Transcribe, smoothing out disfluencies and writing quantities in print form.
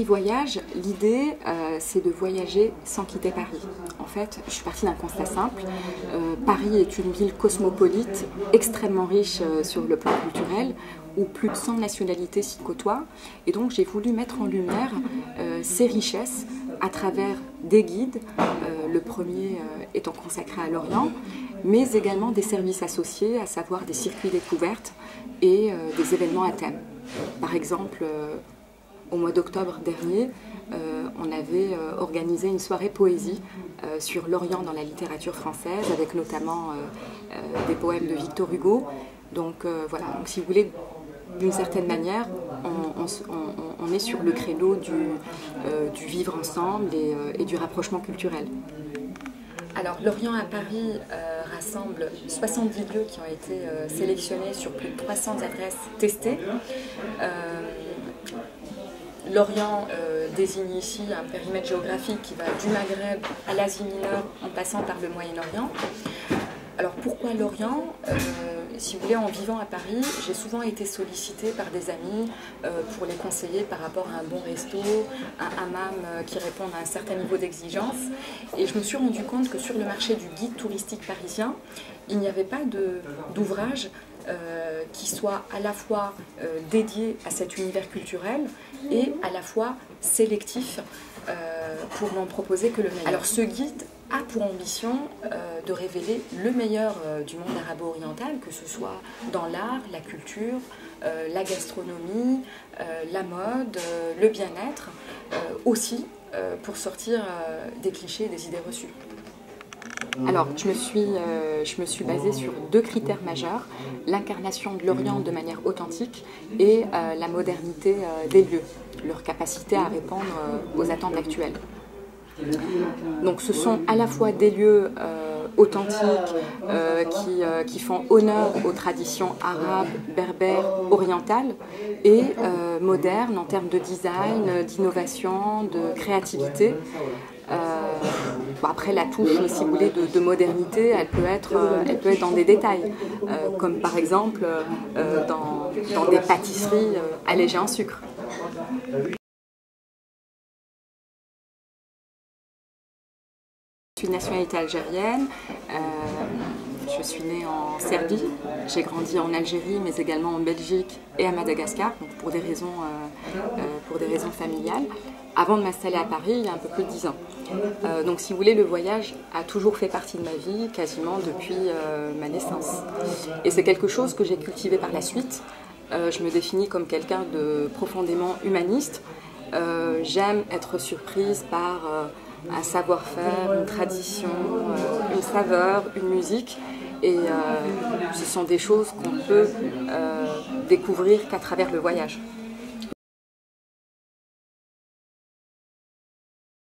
voyage, l'idée c'est de voyager sans quitter Paris. En fait, je suis partie d'un constat simple. Paris est une ville cosmopolite, extrêmement riche sur le plan culturel, où plus de 100 nationalités s'y côtoient. Et donc j'ai voulu mettre en lumière ces richesses à travers des guides, le premier étant consacré à l'Orient, mais également des services associés, à savoir des circuits découvertes et des événements à thème. Par exemple, au mois d'octobre dernier, on avait organisé une soirée poésie sur l'Orient dans la littérature française, avec notamment des poèmes de Victor Hugo. Donc voilà, donc, si vous voulez, d'une certaine manière, on est sur le créneau du vivre ensemble et du rapprochement culturel. Alors, l'Orient à Paris rassemble 70 lieux qui ont été sélectionnés sur plus de 300 adresses testées. L'Orient désigne ici un périmètre géographique qui va du Maghreb à l'Asie mineure en passant par le Moyen-Orient. Alors pourquoi l'Orient? Si vous voulez, en vivant à Paris, j'ai souvent été sollicitée par des amis pour les conseiller par rapport à un bon resto, un hammam qui réponde à un certain niveau d'exigence. Et je me suis rendu compte que sur le marché du guide touristique parisien, il n'y avait pas d'ouvrage qui soit à la fois dédié à cet univers culturel et à la fois sélectif pour n'en proposer que le meilleur. Alors ce guide a pour ambition de révéler le meilleur du monde arabo-oriental, que ce soit dans l'art, la culture, la gastronomie, la mode, le bien-être, aussi pour sortir des clichés et des idées reçues. Alors, je me suis basée sur deux critères majeurs, l'incarnation de l'Orient de manière authentique et la modernité des lieux, leur capacité à répondre aux attentes actuelles. Donc ce sont à la fois des lieux authentiques qui font honneur aux traditions arabes, berbères, orientales et modernes en termes de design, d'innovation, de créativité. Bon, après la touche, si vous voulez, de modernité, elle peut être dans des détails, comme par exemple dans des pâtisseries allégées en sucre. Je suis de nationalité algérienne, je suis née en Serbie, j'ai grandi en Algérie mais également en Belgique et à Madagascar, donc pour des raisons familiales, avant de m'installer à Paris il y a un peu plus de 10 ans. Donc si vous voulez, le voyage a toujours fait partie de ma vie, quasiment depuis ma naissance. Et c'est quelque chose que j'ai cultivé par la suite. Je me définis comme quelqu'un de profondément humaniste. J'aime être surprise par un savoir-faire, une tradition, une saveur, une musique. Et ce sont des choses qu'on peut découvrir qu'à travers le voyage.